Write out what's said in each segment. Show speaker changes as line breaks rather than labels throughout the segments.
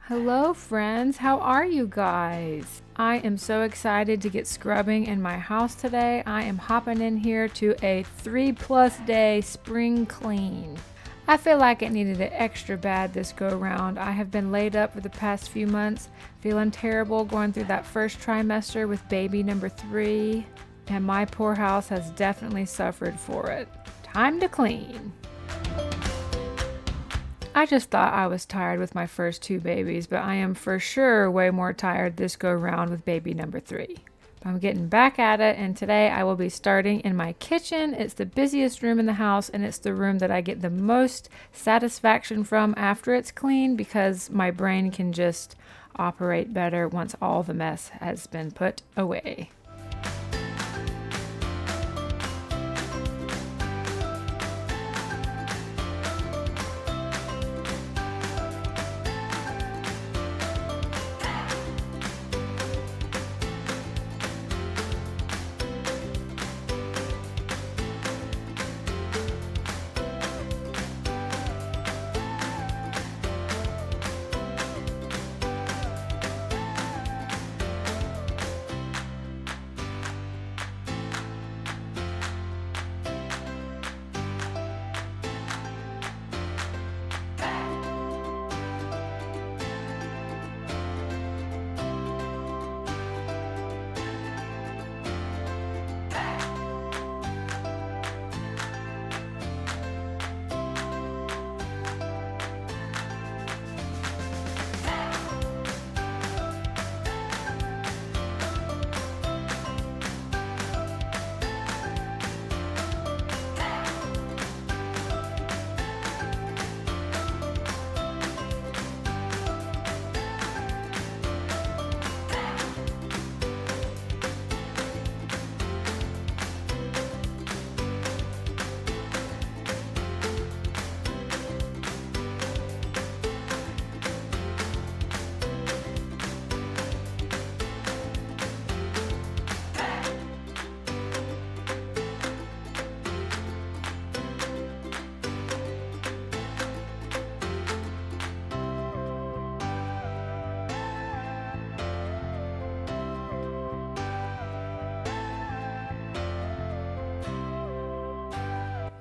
Hello friends, how are you guys? I am so excited to get scrubbing in my house today. I am hopping in here to a 3+ day spring clean. I feel like it needed it extra bad this go round. I have been laid up for the past few months, feeling terrible going through that first trimester with baby number 3, and my poor house has definitely suffered for it. Time to clean. I just thought I was tired with my first 2 babies, but I am for sure way more tired this go round with baby number 3. I'm getting back at it, and today I will be starting in my kitchen. It's the busiest room in the house, and it's the room that I get the most satisfaction from after it's clean because my brain can just operate better once all the mess has been put away.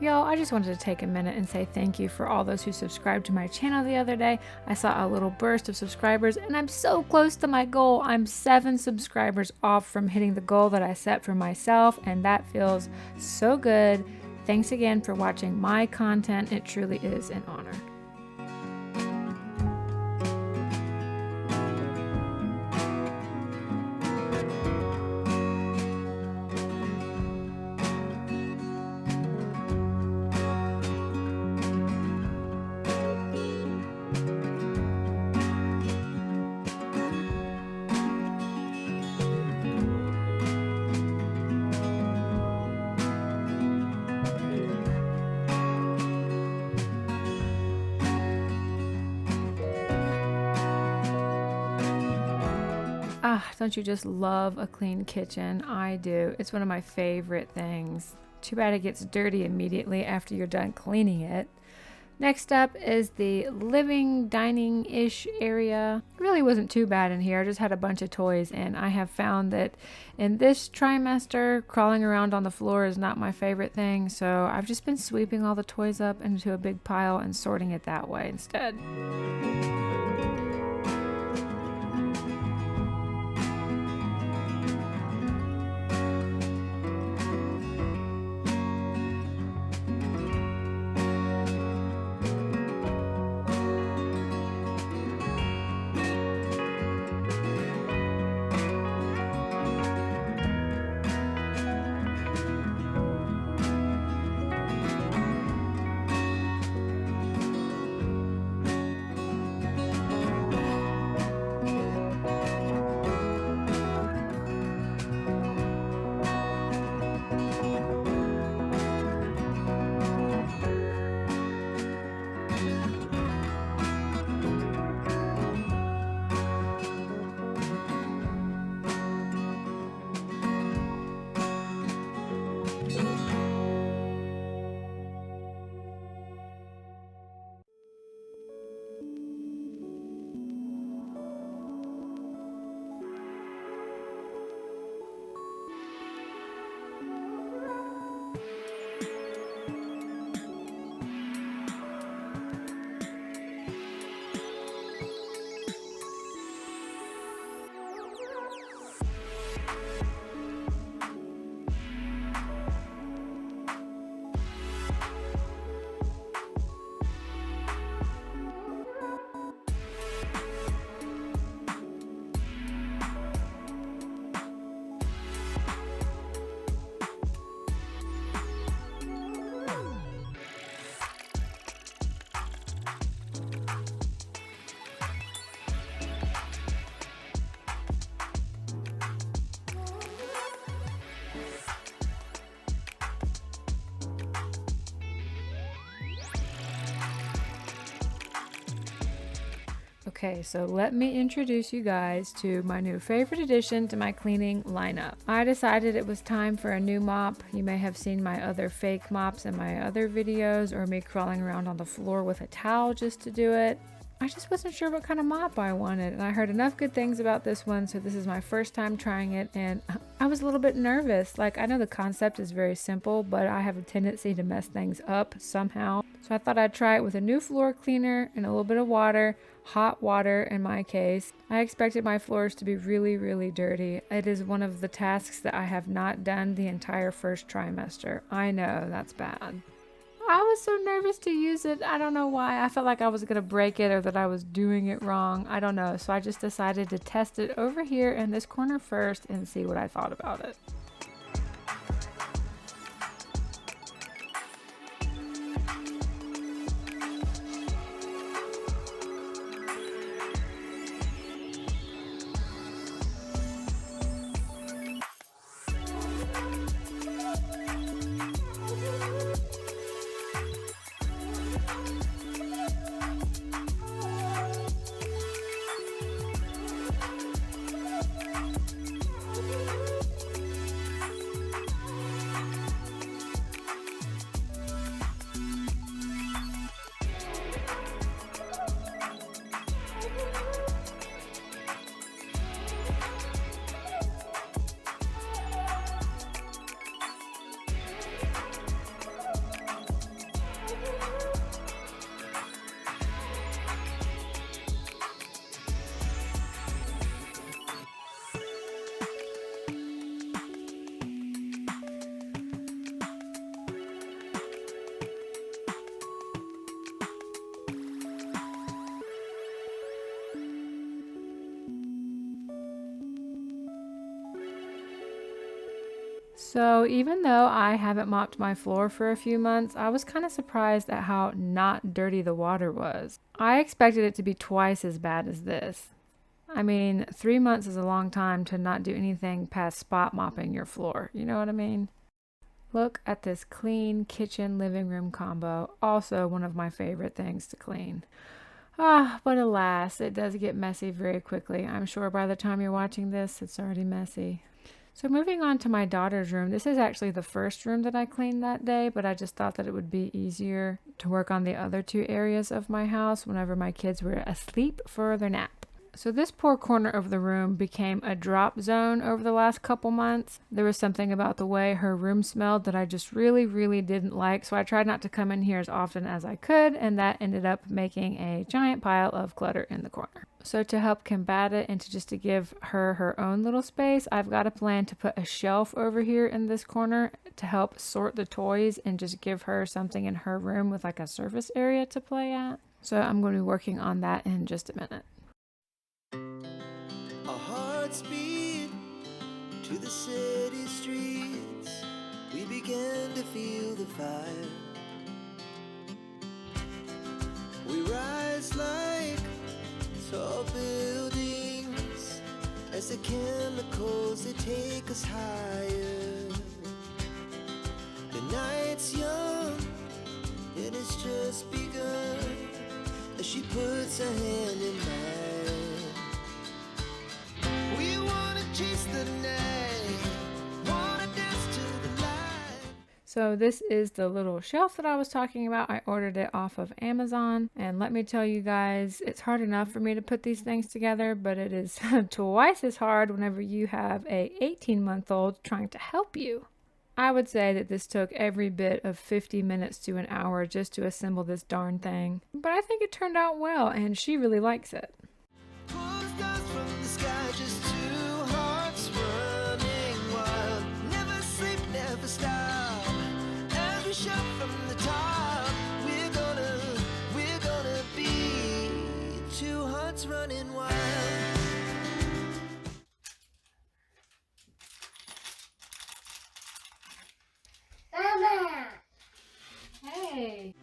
Y'all, I just wanted to take a minute and say thank you for all those who subscribed to my channel the other day. I saw a little burst of subscribers and I'm so close to my goal. I'm 7 subscribers off from hitting the goal that I set for myself, and that feels so good. Thanks again for watching my content. It truly is an honor. Ah, don't you just love a clean kitchen? I do. It's one of my favorite things. Too bad it gets dirty immediately after you're done cleaning it. Next up is the living dining-ish area. It really wasn't too bad in here. I just had a bunch of toys, and I have found that in this trimester, crawling around on the floor is not my favorite thing, so I've just been sweeping all the toys up into a big pile and sorting it that way instead. Okay, so let me introduce you guys to my new favorite addition to my cleaning lineup. I decided it was time for a new mop. You may have seen my other fake mops in my other videos, or me crawling around on the floor with a towel just to do it. I just wasn't sure what kind of mop I wanted, and I heard enough good things about this one, so this is my first time trying it, and I was a little bit nervous. Like, I know the concept is very simple, but I have a tendency to mess things up somehow. So I thought I'd try it with a new floor cleaner and a little bit of water, hot water in my case. I expected my floors to be really, really dirty. It is one of the tasks that I have not done the entire first trimester. I know, that's bad. I was so nervous to use it. I don't know why. I felt like I was going to break it or that I was doing it wrong. I don't know. So I just decided to test it over here in this corner first and see what I thought about it. So even though I haven't mopped my floor for a few months, I was kind of surprised at how not dirty the water was. I expected it to be twice as bad as this. I mean, 3 months is a long time to not do anything past spot mopping your floor. You know what I mean? Look at this clean kitchen living room combo, also one of my favorite things to clean. But alas, it does get messy very quickly. I'm sure by the time you're watching this, it's already messy. So moving on to my daughter's room, this is actually the first room that I cleaned that day, but I just thought that it would be easier to work on the other two areas of my house whenever my kids were asleep for their nap. So this poor corner of the room became a drop zone over the last couple months. There was something about the way her room smelled that I just really, really didn't like, so I tried not to come in here as often as I could, and that ended up making a giant pile of clutter in the corner. So to help combat it and to give her her own little space, I've got a plan to put a shelf over here in this corner to help sort the toys and just give her something in her room with like a surface area to play at. So I'm going to be working on that in just a minute.
Our hearts beat to the city streets. We began to feel the fire. We rise like tall buildings as the chemicals, they take us higher. The night's young and it's just begun as she puts her hand in mine. We wanna chase the night, wanna dance to the light.
So this is the little shelf that I was talking about. I ordered it off of Amazon, and let me tell you guys, it's hard enough for me to put these things together, but it is twice as hard whenever you have a 18-month-old trying to help you. I would say that this took every bit of 50 minutes to an hour just to assemble this darn thing, but I think it turned out well, and she really likes it.
Pull the stars from the sky, just two hearts running wild. Never sleep, never stop. As we shout from the top, we're gonna be two hearts running wild.
Mama!
Hey!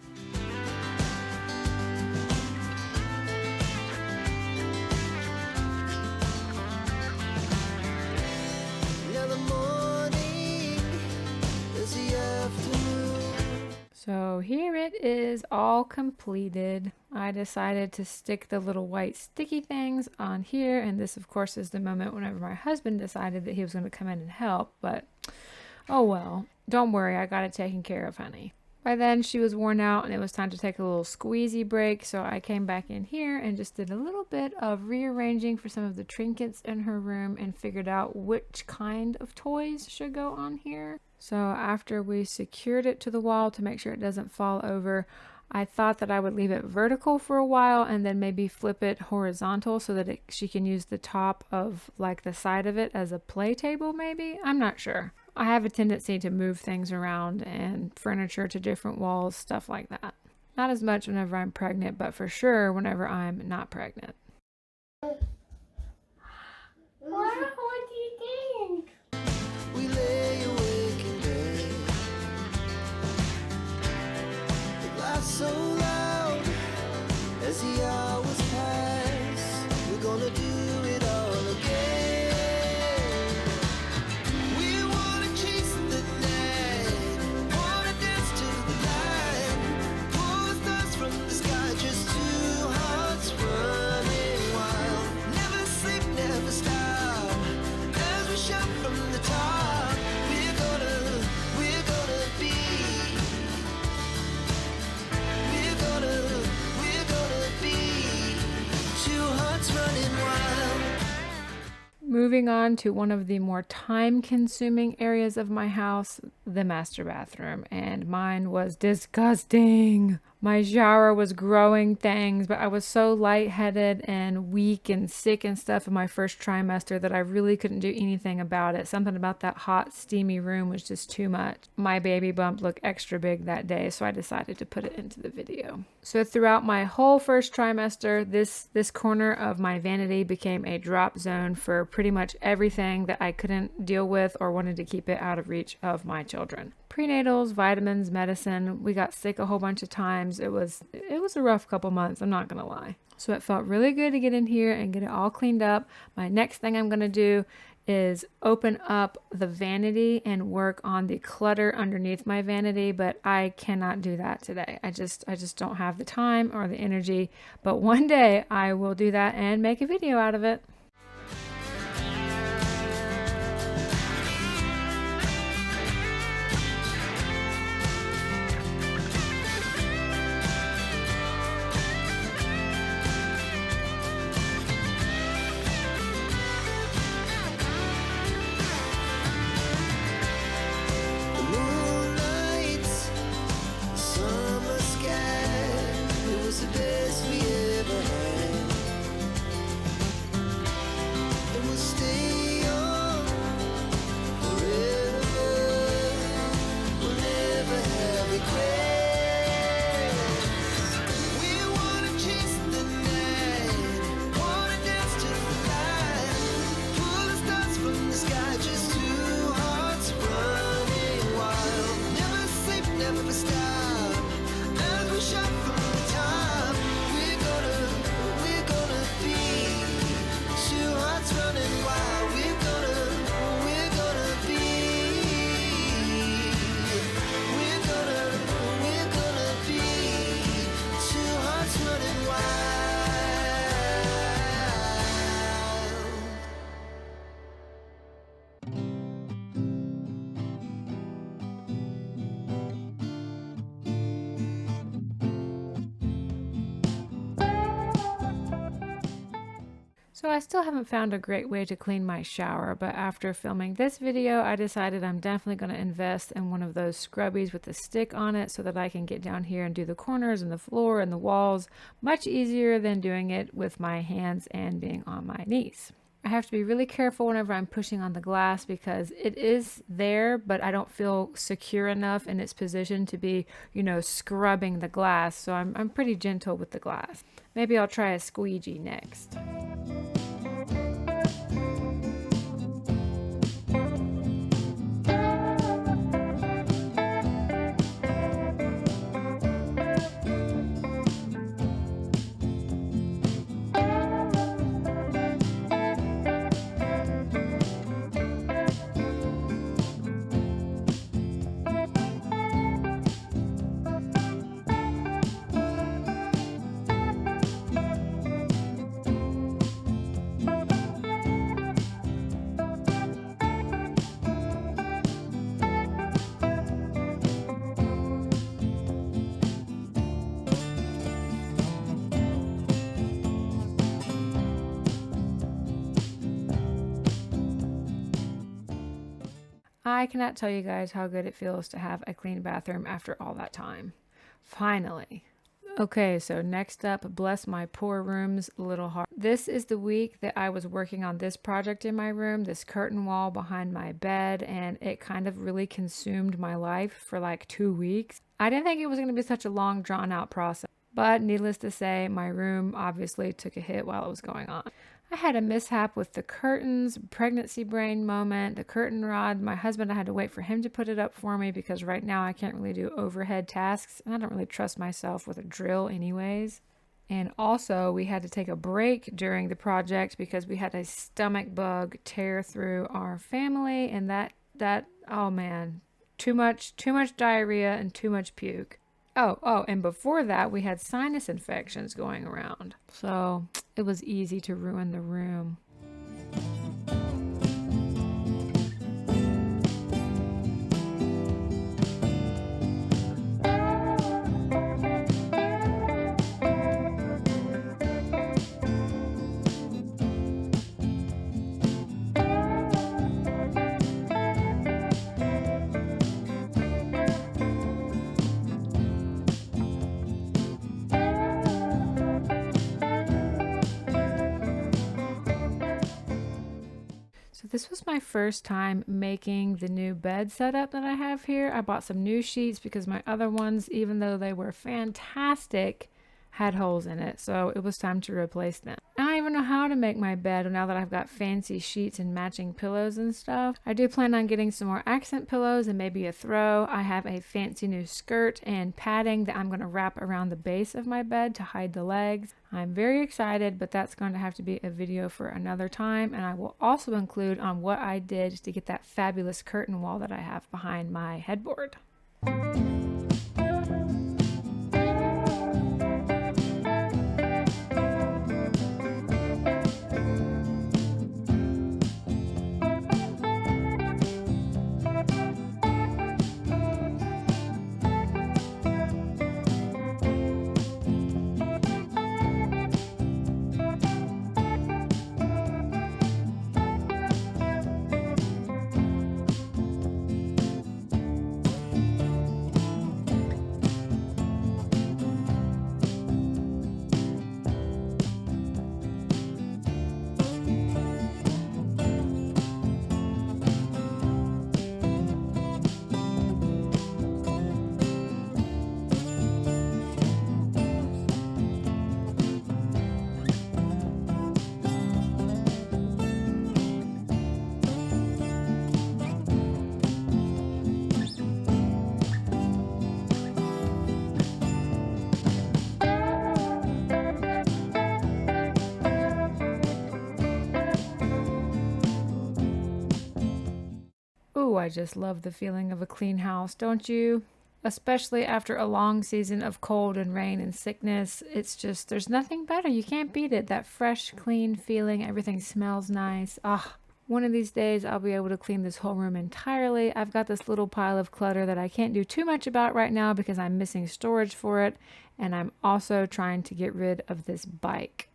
So So here it is, all completed. I decided to stick the little white sticky things on here, and this of course is the moment whenever my husband decided that he was going to come in and help, but oh well, don't worry, I got it taken care of, honey. By then she was worn out and it was time to take a little squeezy break, so I came back in here and just did a little bit of rearranging for some of the trinkets in her room and figured out which kind of toys should go on here. So after we secured it to the wall to make sure it doesn't fall over, I thought that I would leave it vertical for a while and then maybe flip it horizontal so that she can use the top of like the side of it as a play table maybe. I'm not sure. I have a tendency to move things around and furniture to different walls, stuff like that. Not as much whenever I'm pregnant, but for sure whenever I'm not pregnant.
Mom, what do you think?
We lay awake in bed. It laughs so loud as the hours pass. We're gonna do it all again. We wanna chase the night, wanna dance to the light, pull the stars from the sky, just two hearts running wild. Never sleep, never stop, as we shout from the top. We're gonna be, we're gonna be two hearts running wild.
Moving on to one of the more time-consuming areas of my house, the master bathroom, and mine was disgusting. My shower was growing things, but I was so lightheaded and weak and sick and stuff in my first trimester that I really couldn't do anything about it. Something about that hot, steamy room was just too much. My baby bump looked extra big that day, so I decided to put it into the video. So throughout my whole first trimester, this corner of my vanity became a drop zone for pretty much everything that I couldn't deal with or wanted to keep it out of reach of my children. Prenatals, vitamins, medicine. We got sick a whole bunch of times. It was a rough couple months, I'm not gonna lie. So it felt really good to get in here and get it all cleaned up. My next thing I'm gonna do is open up the vanity and work on the clutter underneath my vanity, but I cannot do that today. I just don't have the time or the energy, but one day I will do that and make a video out of it.
The moonlight, summer sky, it was the best we ever had. And we'll stay young forever. We'll never have regrets. We wanna chase the night, wanna dance to the light, pull the stars from the sky, just two hearts running wild. Never sleep, never stop, as we shout from the top. We're gonna be two hearts running wild. We're gonna be, we're gonna be two hearts running wild.
So I still haven't found a great way to clean my shower, but after filming this video, I decided I'm definitely going to invest in one of those scrubbies with a stick on it so that I can get down here and do the corners and the floor and the walls much easier than doing it with my hands and being on my knees. I have to be really careful whenever I'm pushing on the glass because it is there, but I don't feel secure enough in its position to be, scrubbing the glass. So I'm pretty gentle with the glass. Maybe I'll try a squeegee next. I cannot tell you guys how good it feels to have a clean bathroom after all that time. Finally. Okay, so next up, bless my poor room's little heart. This is the week that I was working on this project in my room, this curtain wall behind my bed, and it kind of really consumed my life for like 2 weeks. I didn't think it was going to be such a long, drawn out process, but needless to say, my room obviously took a hit while it was going on. I had a mishap with the curtains, pregnancy brain moment, the curtain rod. My husband, I had to wait for him to put it up for me because right now I can't really do overhead tasks and I don't really trust myself with a drill anyways. And also we had to take a break during the project because we had a stomach bug tear through our family, and that oh man, too much diarrhea and too much puke. Oh, and before that, we had sinus infections going around. So it was easy to ruin the room. So this was my first time making the new bed setup that I have here. I bought some new sheets because my other ones, even though they were fantastic, had holes in it, so it was time to replace them. I don't even know how to make my bed now that I've got fancy sheets and matching pillows and stuff. I do plan on getting some more accent pillows and maybe a throw. I have a fancy new skirt and padding that I'm going to wrap around the base of my bed to hide the legs. I'm very excited, but that's going to have to be a video for another time, and I will also include on what I did to get that fabulous curtain wall that I have behind my headboard. Ooh, I just love the feeling of a clean house, don't you? Especially after a long season of cold and rain and sickness. It's just, there's nothing better. You can't beat it. That fresh, clean feeling. Everything smells nice. Ah, one of these days I'll be able to clean this whole room entirely. I've got this little pile of clutter that I can't do too much about right now because I'm missing storage for it. And I'm also trying to get rid of this bike.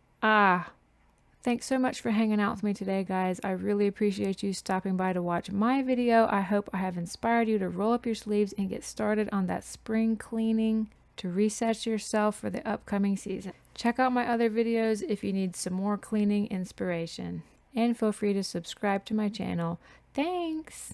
Thanks so much for hanging out with me today, guys. I really appreciate you stopping by to watch my video. I hope I have inspired you to roll up your sleeves and get started on that spring cleaning to reset yourself for the upcoming season. Check out my other videos if you need some more cleaning inspiration. And feel free to subscribe to my channel. Thanks!